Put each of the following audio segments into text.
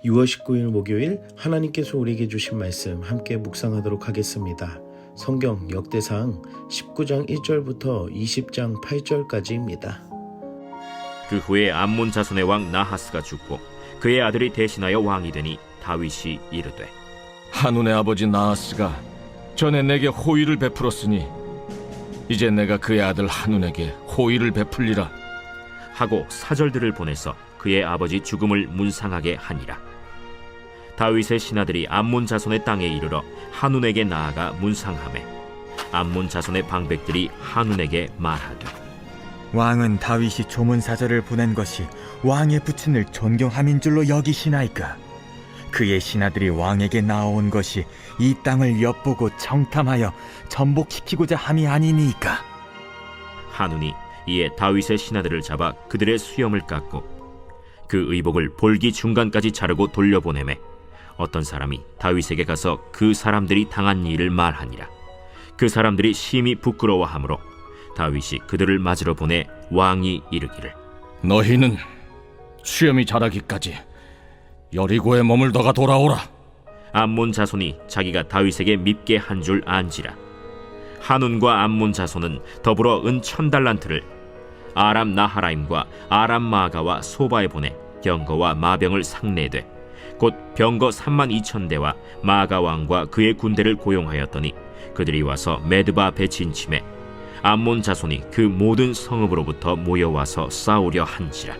6월 19일 목요일 하나님께서 우리에게 주신 말씀 함께 묵상하도록 하겠습니다. 성경 역대상 19장 1절부터 20장 8절까지입니다. 그 후에 암몬 자손의 왕 나하스가 죽고 그의 아들이 대신하여 왕이 되니 다윗이 이르되 한운의 아버지 나하스가 전에 내게 호의를 베풀었으니 이제 내가 그의 아들 한운에게 호의를 베풀리라 하고 사절들을 보내서 그의 아버지 죽음을 문상하게 하니라. 다윗의 신하들이 암몬 자손의 땅에 이르러 한운에게 나아가 문상하매 암몬 자손의 방백들이 한운에게 말하되 왕은 다윗이 조문사절을 보낸 것이 왕의 부친을 존경함인 줄로 여기시나이까? 그의 신하들이 왕에게 나아온 것이 이 땅을 엿보고 정탐하여 전복시키고자 함이 아니니까? 한운이 이에 다윗의 신하들을 잡아 그들의 수염을 깎고 그 의복을 볼기 중간까지 자르고 돌려보내매 어떤 사람이 다윗에게 가서 그 사람들이 당한 일을 말하니라. 그 사람들이 심히 부끄러워하므로 다윗이 그들을 맞으러 보내 왕이 이르기를 너희는 수염이 자라기까지 여리고에 머물다가 돌아오라. 암몬 자손이 자기가 다윗에게 밉게 한 줄 안지라. 한운과 암몬 자손은 더불어 은 1000달란트를 아람 나하라임과 아람 마가와 소바에 보내 병거와 마병을 상례되 곧 병거 32,000대와 마가 왕과 그의 군대를 고용하였더니 그들이 와서 메드바 앞에 진침해 암몬 자손이 그 모든 성읍으로부터 모여와서 싸우려 한지라.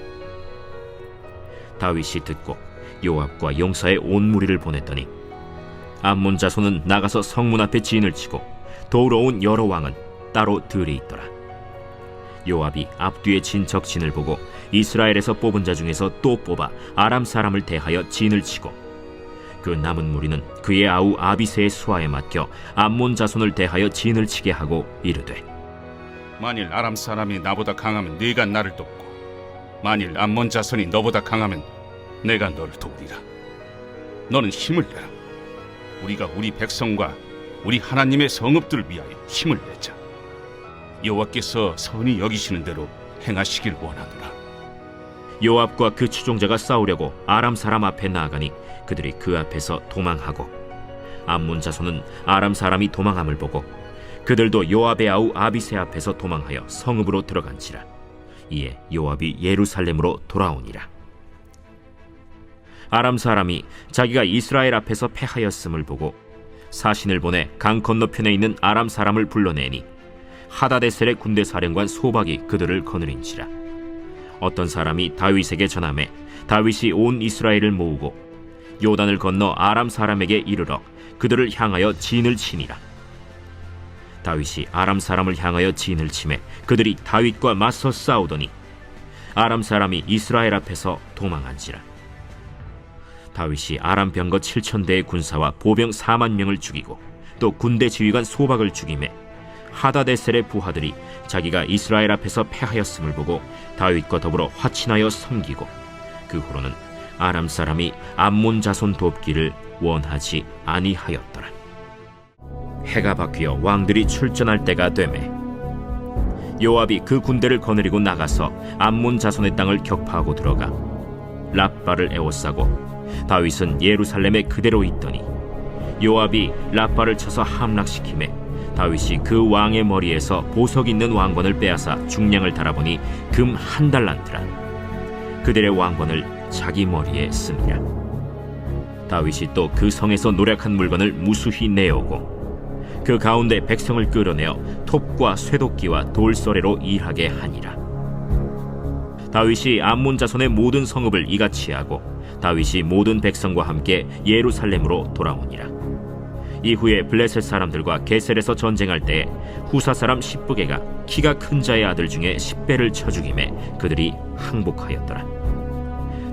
다윗이 듣고 요압과 용사의 온 무리를 보냈더니 암몬 자손은 나가서 성문 앞에 진을 치고 도우러 온 여러 왕은 따로 들이 있더라. 요압이 앞뒤에 진척진을 보고 이스라엘에서 뽑은 자 중에서 또 뽑아 아람 사람을 대하여 진을 치고 그 남은 무리는 그의 아우 아비새의 수하에 맡겨 암몬 자손을 대하여 진을 치게 하고 이르되 만일 아람 사람이 나보다 강하면 네가 나를 돕고 만일 암몬 자손이 너보다 강하면 내가 너를 돕리라. 너는 힘을 내라. 우리가 우리 백성과 우리 하나님의 성읍들을 위하여 힘을 내자. 여호와께서 선히 여기시는 대로 행하시길 원하노라. 요압과 그 추종자가 싸우려고 아람 사람 앞에 나아가니 그들이 그 앞에서 도망하고 암몬 자손은 아람 사람이 도망함을 보고 그들도 요압의 아우 아비새 앞에서 도망하여 성읍으로 들어간지라. 이에 요압이 예루살렘으로 돌아오니라. 아람 사람이 자기가 이스라엘 앞에서 패하였음을 보고 사신을 보내 강 건너편에 있는 아람 사람을 불러내니 하다데셀의 군대 사령관 소박이 그들을 거느린지라. 어떤 사람이 다윗에게 전하매 다윗이 온 이스라엘을 모으고 요단을 건너 아람 사람에게 이르러 그들을 향하여 진을 치니라. 다윗이 아람 사람을 향하여 진을 치매 그들이 다윗과 맞서 싸우더니 아람 사람이 이스라엘 앞에서 도망한지라. 다윗이 아람 병거 7,000대의 군사와 보병 40,000명을 죽이고 또 군대 지휘관 소박을 죽이매 하다데셀의 부하들이 자기가 이스라엘 앞에서 패하였음을 보고 다윗과 더불어 화친하여 섬기고 그 후로는 아람 사람이 암몬 자손 돕기를 원하지 아니하였더라. 해가 바뀌어 왕들이 출전할 때가 되매 요압이 그 군대를 거느리고 나가서 암몬 자손의 땅을 격파하고 들어가 랍바를 에워싸고 다윗은 예루살렘에 그대로 있더니 요압이 랍바를 쳐서 함락시키매 다윗이 그 왕의 머리에서 보석 있는 왕관을 빼앗아 중량을 달아보니 금 1달란트라. 그들의 왕관을 자기 머리에 쓰니라. 다윗이 또 그 성에서 노략한 물건을 무수히 내어오고 그 가운데 백성을 끌어내어 톱과 쇠도끼와 돌서래로 일하게 하니라. 다윗이 암몬 자손의 모든 성읍을 이같이 하고 다윗이 모든 백성과 함께 예루살렘으로 돌아오니라. 이후에 블레셋 사람들과 게셀에서 전쟁할 때에 후사 사람 십부게가 키가 큰 자의 아들 중에 10배를 쳐 죽이매 그들이 항복하였더라.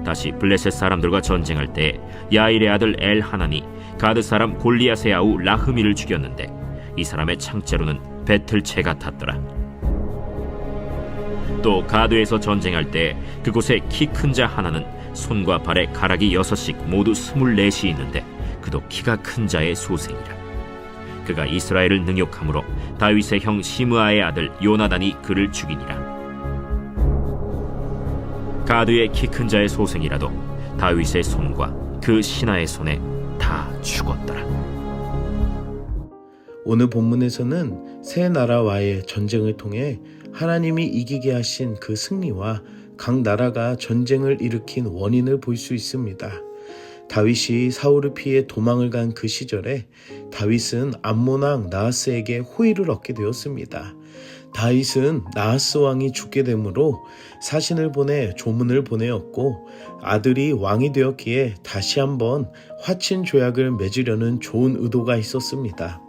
다시 블레셋 사람들과 전쟁할 때에 야일의 아들 엘하나니 가드 사람 골리앗의 아우 라흐미를 죽였는데 이 사람의 창자로는 배틀채 같았더라. 또 가드에서 전쟁할 때 그곳에 키 큰 자 하나는 손과 발에 가락이 6씩 모두 24이 있는데 그도 키가 큰 자의 소생이라. 그가 이스라엘을 능욕함으로 다윗의 형 시므아의 아들 요나단이 그를 죽이니라. 가드의 키 큰 자의 소생이라도 다윗의 손과 그 신하의 손에 다 죽었더라. 오늘 본문에서는 세 나라와의 전쟁을 통해 하나님이 이기게 하신 그 승리와 각 나라가 전쟁을 일으킨 원인을 볼 수 있습니다. 다윗이 사울을 피해 도망을 간 그 시절에 다윗은 암몬 왕 나하스에게 호의를 얻게 되었습니다. 다윗은 나하스 왕이 죽게 되므로 사신을 보내 조문을 보내었고 아들이 왕이 되었기에 다시 한번 화친 조약을 맺으려는 좋은 의도가 있었습니다.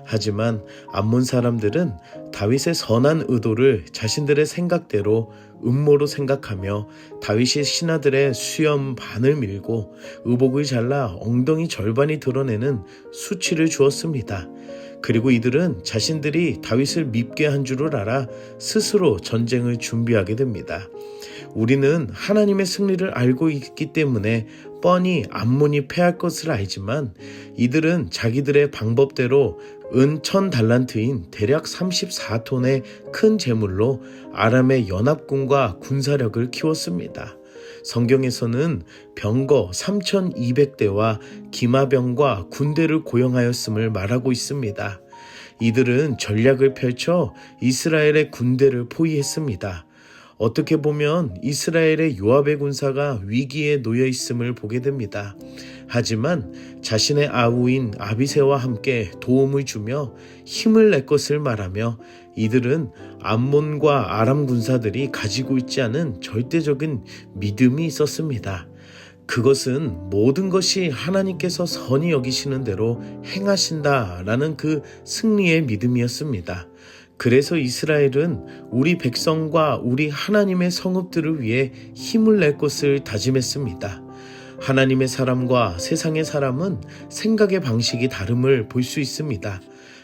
하지만 암몬 사람들은 다윗의 선한 의도를 자신들의 생각대로 음모로 생각하며 다윗의 신하들의 수염 반을 밀고 의복을 잘라 엉덩이 절반이 드러내는 수치를 주었습니다. 그리고 이들은 자신들이 다윗을 밉게 한 줄을 알아 스스로 전쟁을 준비하게 됩니다. 우리는 하나님의 승리를 알고 있기 때문에 뻔히 암몬이 패할 것을 알지만 이들은 자기들의 방법대로 은 1000달란트인 대략 34톤의 큰 재물로 아람의 연합군과 군사력을 키웠습니다. 성경에서는 병거 3200대와 기마병과 군대를 고용하였음을 말하고 있습니다. 이들은 전략을 펼쳐 이스라엘의 군대를 포위했습니다. 어떻게 보면 이스라엘의 요압의 군사가 위기에 놓여 있음을 보게 됩니다. 하지만 자신의 아우인 아비새와 함께 도움을 주며 힘을 낼 것을 말하며 이들은 암몬과 아람 군사들이 가지고 있지 않은 절대적인 믿음이 있었습니다. 그것은 모든 것이 하나님께서 선히 여기시는 대로 행하신다라는 그 승리의 믿음이었습니다. 그래서 이스라엘은 우리 백성과 우리 하나님의 성읍들을 위해 힘을 낼 것을 다짐했습니다. 하나님의 사람과 세상의 사람은 생각의 방식이 다름을 볼 수 있습니다.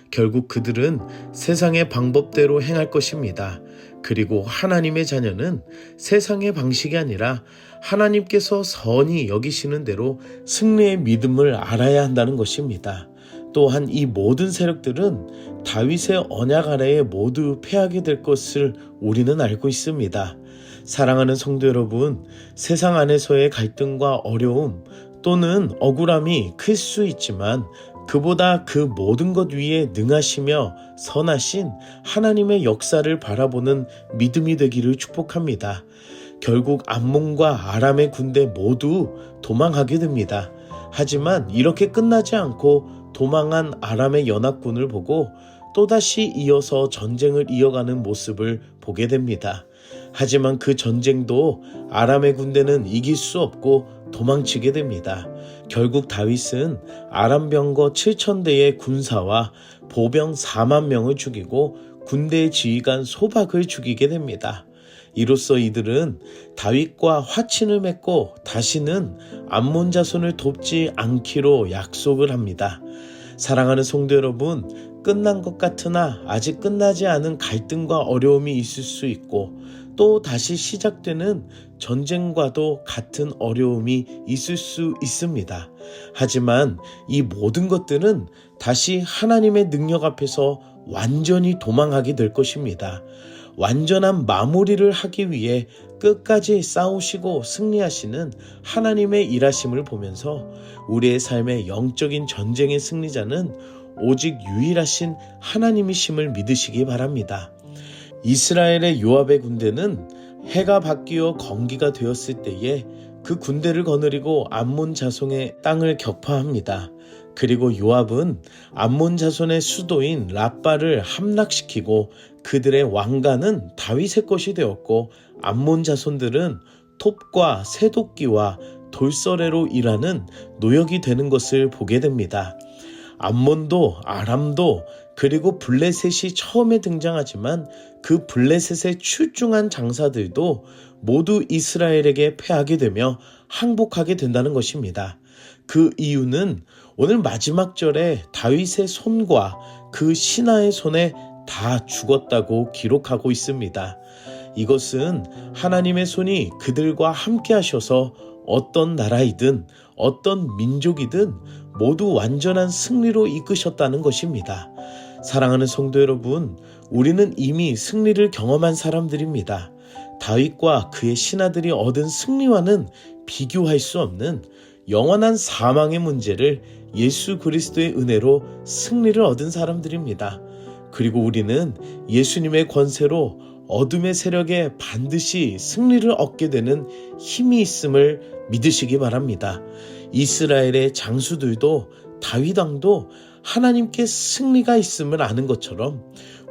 결국 그들은 세상의 방법대로 행할 것입니다. 그리고 하나님의 자녀는 세상의 방식이 아니라 하나님께서 선히 여기시는 대로 승리의 믿음을 알아야 한다는 것입니다. 또한 이 모든 세력들은 다윗의 언약 아래에 모두 패하게 될 것을 우리는 알고 있습니다. 사랑하는 성도 여러분, 세상 안에서의 갈등과 어려움 또는 억울함이 클 수 있지만 그보다 그 모든 것 위에 능하시며 선하신 하나님의 역사를 바라보는 믿음이 되기를 축복합니다. 결국 암몬과 아람의 군대 모두 도망하게 됩니다. 하지만 이렇게 끝나지 않고 도망한 아람의 연합군을 보고 또다시 이어서 전쟁을 이어가는 모습을 보게 됩니다. 하지만 그 전쟁도 아람의 군대는 이길 수 없고 도망치게 됩니다. 결국 다윗은 아람 병거 7000대의 군사와 보병 4만 명을 죽이고 군대의 지휘관 소박을 죽이게 됩니다. 이로써 이들은 다윗과 화친을 맺고 다시는 암몬 자손을 돕지 않기로 약속을 합니다. 사랑하는 성도 여러분, 끝난 것 같으나 아직 끝나지 않은 갈등과 어려움이 있을 수 있고 또 다시 시작되는 전쟁과도 같은 어려움이 있을 수 있습니다. 하지만 이 모든 것들은 다시 하나님의 능력 앞에서 완전히 도망하게 될 것입니다. 완전한 마무리를 하기 위해 끝까지 싸우시고 승리하시는 하나님의 일하심을 보면서 우리의 삶의 영적인 전쟁의 승리자는 오직 유일하신 하나님이심을 믿으시기 바랍니다. 이스라엘의 요압의 군대는 해가 바뀌어 건기가 되었을 때에 그 군대를 거느리고 암몬 자손의 땅을 격파합니다. 그리고 요압은 암몬 자손의 수도인 랍바를 함락시키고 그들의 왕관은 다윗의 것이 되었고 암몬 자손들은 톱과 새도끼와 돌서래로 일하는 노역이 되는 것을 보게 됩니다. 암몬도 아람도 그리고 블레셋이 처음에 등장하지만 그 블레셋의 출중한 장사들도 모두 이스라엘에게 패하게 되며 항복하게 된다는 것입니다. 그 이유는 오늘 마지막 절에 다윗의 손과 그 신하의 손에 다 죽었다고 기록하고 있습니다. 이것은 하나님의 손이 그들과 함께 하셔서 어떤 나라이든 어떤 민족이든 모두 완전한 승리로 이끄셨다는 것입니다. 사랑하는 성도 여러분, 우리는 이미 승리를 경험한 사람들입니다. 다윗과 그의 신하들이 얻은 승리와는 비교할 수 없는 영원한 사망의 문제를 예수 그리스도의 은혜로 승리를 얻은 사람들입니다. 그리고 우리는 예수님의 권세로 어둠의 세력에 반드시 승리를 얻게 되는 힘이 있음을 믿으시기 바랍니다. 이스라엘의 장수들도 다윗 왕도 하나님께 승리가 있음을 아는 것처럼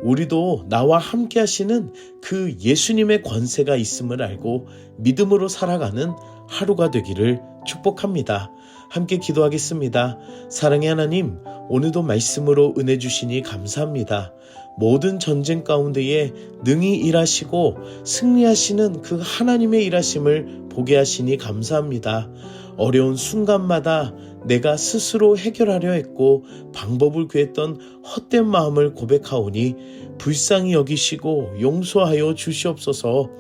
우리도 나와 함께 하시는 그 예수님의 권세가 있음을 알고 믿음으로 살아가는 하루가 되기를 축복합니다. 함께 기도하겠습니다. 사랑의 하나님, 오늘도 말씀으로 은혜 주시니 감사합니다. 모든 전쟁 가운데에 능히 일하시고 승리하시는 그 하나님의 일하심을 보게 하시니 감사합니다. 어려운 순간마다 내가 스스로 해결하려 했고 방법을 구했던 헛된 마음을 고백하오니 불쌍히 여기시고 용서하여 주시옵소서.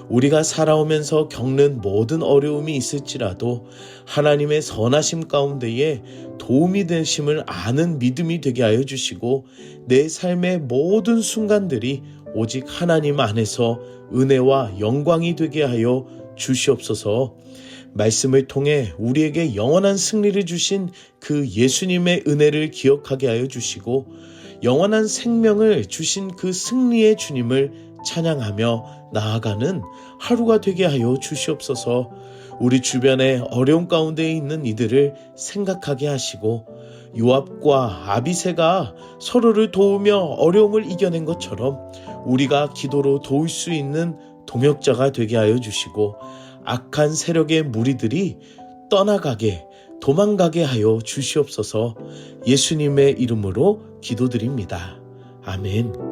우리가 살아오면서 겪는 모든 어려움이 있을지라도 하나님의 선하심 가운데에 도움이 되심을 아는 믿음이 되게 하여 주시고 내 삶의 모든 순간들이 오직 하나님 안에서 은혜와 영광이 되게 하여 주시옵소서. 말씀을 통해 우리에게 영원한 승리를 주신 그 예수님의 은혜를 기억하게 하여 주시고 영원한 생명을 주신 그 승리의 주님을 찬양하며 나아가는 하루가 되게 하여 주시옵소서. 우리 주변에 어려움 가운데 있는 이들을 생각하게 하시고 요압과 아비새가 서로를 도우며 어려움을 이겨낸 것처럼 우리가 기도로 도울 수 있는 동역자가 되게 하여 주시고 악한 세력의 무리들이 떠나가게 도망가게 하여 주시옵소서. 예수님의 이름으로 기도드립니다. 아멘.